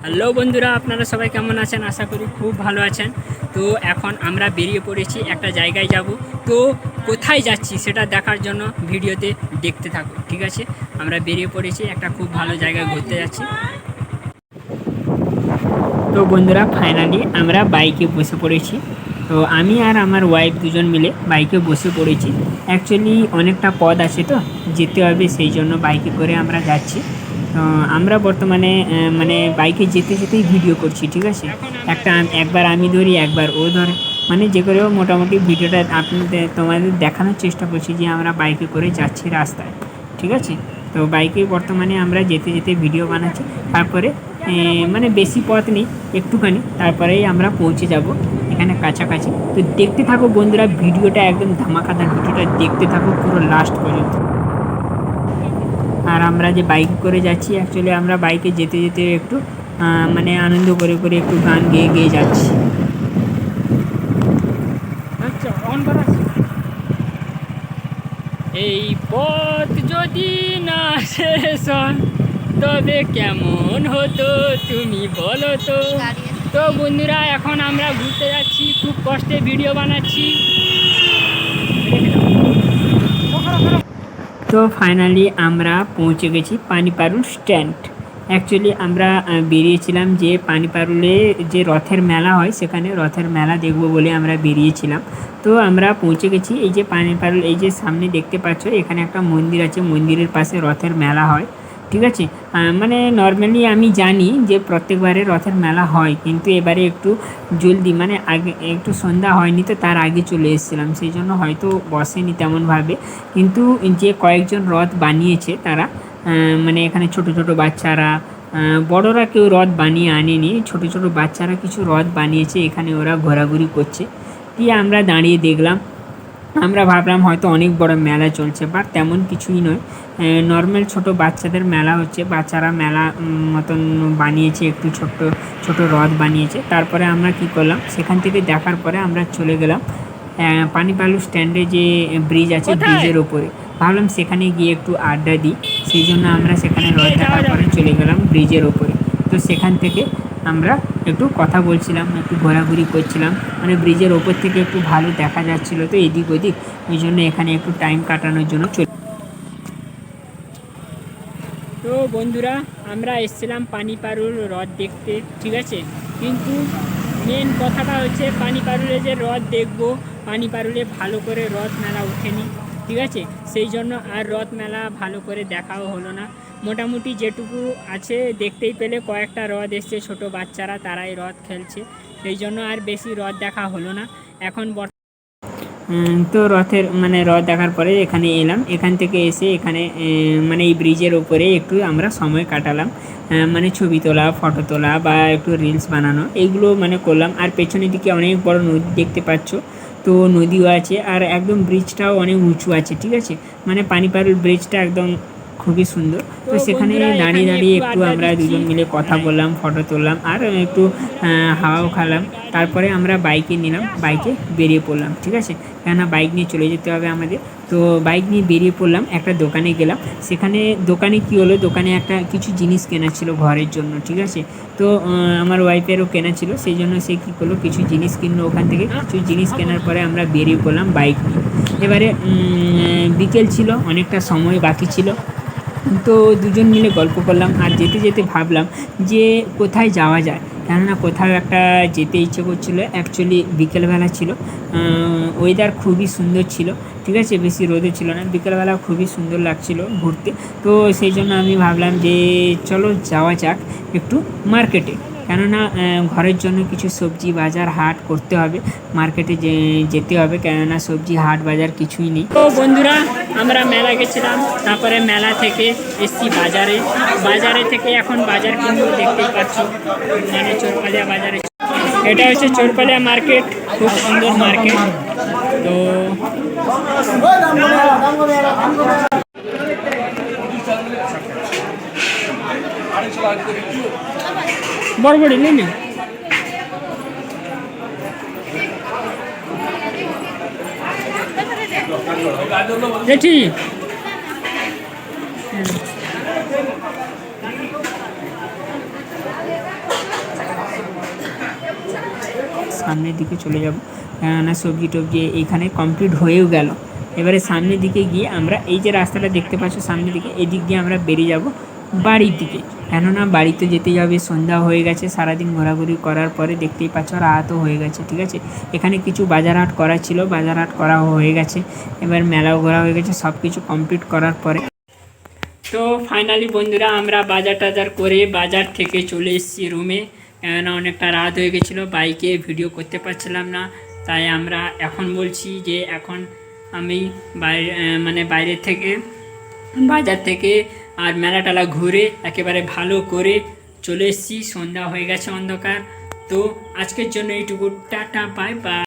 Hello বন্ধুরা, আপনারা সবাই কেমন আছেন? আশা করি খুব ভালো আছেন। তো এখন আমরা বেরিয়ে পড়েছি, একটা জায়গায় যাব। তো কোথায় যাচ্ছি সেটা দেখার জন্য ভিডিওতে দেখতে থাকুন, ঠিক আছে? আমরা বেরিয়ে পড়েছি, একটা খুব ভালো জায়গায় ঘুরতে যাচ্ছি। তো বন্ধুরা, ফাইনালি আমরা বাইকে বসে পড়েছি। তো আমি আর আমার ওয়াইফ দুজন মিলে বাইকে বসে পড়েছি। অ্যাকচুয়ালি অনেকটা পথ আছে, তো যেতে হবে, সেই জন্য বাইকে করে আমরা যাচ্ছি। তো আমরা বর্তমানে মানে বাইকে যেতে যেতেই ভিডিও করছি, ঠিক আছে? একবার আমি ধরি, একবার ও ধরে, মানে যে করেও মোটামুটি ভিডিওটা আপনাদের তোমাদের দেখানোর চেষ্টা করছি যে আমরা বাইকে করে যাচ্ছি রাস্তায়, ঠিক আছে? তো বাইকে বর্তমানে আমরা যেতে যেতে ভিডিও বানাচ্ছি। তারপরে মানে বেশি পথ নেই, একটুখানি, তারপরেই আমরা পৌঁছে যাব এখানে কাছাকাছি। তো দেখতে থাকো বন্ধুরা, ভিডিওটা একদম ধামাকাদার, ভিডিওটা দেখতে থাকো পুরো লাস্ট পর্যন্ত। আর আমরা যে বাইক করে যাচ্ছি, অ্যাকচুয়ালি আমরা বাইকে যেতে যেতে একটু মানে আনন্দ করে করে একটু গান গেয়ে গেয়ে যাচ্ছি। আচ্ছা, অন করা আছে। এই পথ যদি না শেষ হয় তবে কেমন হতো তুমি বলো তো। তো বন্ধুরা, এখন আমরা ঘুরতে যাচ্ছি, খুব কষ্টে ভিডিও বানাচ্ছি। তো ফাইনালি আমরা পৌঁছে গেছি পানিপারুল স্ট্যান্ড। অ্যাকচুয়ালি আমরা বেরিয়েছিলাম যে পানিপারুলে যে রথের মেলা হয়, সেখানে রথের মেলা দেখব বলে আমরা বেরিয়েছিলাম। তো আমরা পৌঁছে গেছি। এই যে পানিপারুল, এই যে সামনে দেখতে পাচ্ছ, এখানে একটা মন্দির আছে, মন্দিরের পাশে রথের মেলা হয়, ঠিক আছে? মানে নর্মালি আমি জানি যে প্রত্যেকবারে রথের মেলা হয়, কিন্তু এবারে একটু জলদি, মানে আগে একটু সন্ধ্যা হয়নি, তো তার আগে চলে এসেছিলাম, সেই জন্য হয়তো বসেনি তেমনভাবে। কিন্তু যে কয়েকজন রথ বানিয়েছে তারা, মানে এখানে ছোট ছোট বাচ্চারা, বড়রা কেউ রথ বানিয়ে আনেনি, ছোট ছোট বাচ্চারা কিছু রথ বানিয়েছে, এখানে ওরা ঘোরাঘুরি করছে। দিয়ে আমরা দাঁড়িয়ে দেখলাম। আমরা ভাবলাম হয়তো অনেক বড় মেলা চলছে, বাট তেমন কিছুই নয়, নর্মাল ছোট বাচ্চাদের মেলা হচ্ছে। বাচ্চারা মেলা মতন বানিয়েছে, একটু ছোট্ট ছোট রথ বানিয়েছে। তারপরে আমরা কি করলাম, সেখান থেকে দেখার পরে আমরা চলে গেলাম পানিপালু স্ট্যান্ডে, যে ব্রিজ আছে, ব্রিজের ওপরে। ভাবলাম সেখানে গিয়ে একটু আড্ডা দিই, সেই জন্য আমরা সেখানে রথ দেখার পরে চলে গেলাম ব্রিজের ওপরে। তো সেখান থেকে আমরা একটু কথা বলছিলাম, একটু ঘোরাঘুরি করছিলাম, মানে ব্রিজের ওপর থেকে একটু ভালো দেখা যাচ্ছিলো, তো এদিক ওদিক, ওই জন্য এখানে একটু টাইম কাটানোর জন্য চলে। তো বন্ধুরা, আমরা এসেছিলাম পানিপারুল হ্রদ দেখতে, ঠিক আছে? কিন্তু মেন কথাটা হচ্ছে, পানিপারুলে যে হ্রদ দেখবো, পানিপারুলে ভালো করে রথ মেলা ওঠেনি, ঠিক আছে? সেই জন্য আর রথ মেলা ভালো করে দেখাও হলো না। মোটামুটি যেটুকু আছে দেখতেই পেলে, কয়েকটা রথ এসছে, ছোট বাচ্চারা তারাই রথ খেলছে, সেই জন্য আর বেশি রথ দেখা হলো না। এখন তো রথের মানে রথ দেখার পরে এখানে এলাম, এখান থেকে এসে এখানে মানে এই ব্রিজের ওপরে একটু আমরা সময় কাটালাম, মানে ছবি তোলা, ফটো তোলা, বা একটু রিলস বানানো, এইগুলো মানে করলাম। আর পেছনের দিকে অনেক বড় নদী দেখতে পাচ্ছ, তো নদীও আছে, আর একদম ব্রিজটাও অনেক উঁচু আছে, ঠিক আছে? মানে পানিপারুল ব্রিজটা একদম খুবই সুন্দর। তো সেখানে দাঁড়িয়ে দাঁড়িয়ে একটু আমরা দুজন মিলে কথা বললাম, ফটো তুললাম, আর একটু হাওয়াও খেলাম। তারপরে আমরা বাইকে নিলাম, বাইকে বেরিয়ে পড়লাম, ঠিক আছে? কেননা বাইক নিয়ে চলে যেতে হবে আমাদের। তো বাইক নিয়ে বেরিয়ে পড়লাম, একটা দোকানে গেলাম। সেখানে দোকানে কি হলো, দোকানে একটা কিছু জিনিস কেনা ছিল ঘরের জন্য, ঠিক আছে? তো আমার ওয়াইফেরও কেনা ছিল, সেই জন্য সে কী করলো, কিছু জিনিস কিনলো ওখান থেকে। কিছু জিনিস কেনার পরে আমরা বেরিয়ে পড়লাম বাইক নিয়ে। এবারে বিকেল ছিল, অনেকটা সময় বাকি ছিল, তো দুজন মিলে গল্প করলাম, আর যেতে যেতে ভাবলাম যে কোথায় যাওয়া যায়, কেননা কোথাও একটা যেতে ইচ্ছে করছিলো। অ্যাকচুয়ালি বিকেলবেলা ছিল, ওয়েদার খুবই সুন্দর ছিল, ঠিক আছে? বেশি রোদে ছিল না, বিকেলবেলা খুবই সুন্দর লাগছিল ঘুরতে। তো সেই জন্য আমি ভাবলাম যে চলো যাওয়া যাক একটু মার্কেটে, কেননা ঘরের জন্য কিছু সবজি বাজার হাট করতে হবে, মার্কেটে যেতে হবে, কেননা সবজি হাট বাজার কিছুই নেই। তো বন্ধুরা, আমরা মেলা গেছিলাম, তারপরে মেলা থেকে এসছি বাজারে, বাজারে থেকে এখন বাজার কিনবো, দেখতেই পাচ্ছ, মানে চোরপালিয়া বাজারে। এটা হচ্ছে চোরপালিয়া মার্কেট, খুব সুন্দর মার্কেট। তো বড়বড়ি নেই না, জেঠি সামনের দিকে চলে যাব, কেননা সবজি টবজি এইখানে কমপ্লিট হয়েও গেল। এবারে সামনের দিকে গিয়ে আমরা এই যে রাস্তাটা দেখতে পাচ্ছ সামনের দিকে, এদিক দিয়ে আমরা বেরিয়ে যাব বাড়ির দিকে, কেননা বাড়িতে যেতে যাবে, সন্ধ্যা হয়ে গেছে, সারাদিন ঘোরাঘুরি করার পরে দেখতেই পাচ্ছ রাতও হয়ে গেছে। ঠিক আছে, এখানে কিছু বাজার হাট করা ছিল, বাজার হাট করা হয়ে গেছে, এবার মেলাও ঘোরা হয়ে গেছে, সব কিছু কমপ্লিট করার পরে তো ফাইনালি বন্ধুরা আমরা বাজার টাজার করে বাজার থেকে চলে এসেছি রুমে, কেননা অনেকটা রাত হয়ে গেছিলো, বাইকে ভিডিও করতে পারছিলাম না। তাই আমরা এখন বলছি যে এখন আমি বাইরে থেকে বাজার থেকে আর মেলা টেলা ঘুরে একেবারে ভালো করে চলে এসেছি, সন্ধ্যা হয়ে গেছে, অন্ধকার। তো আজকের জন্য এইটুকু, টাটা বাই বাই।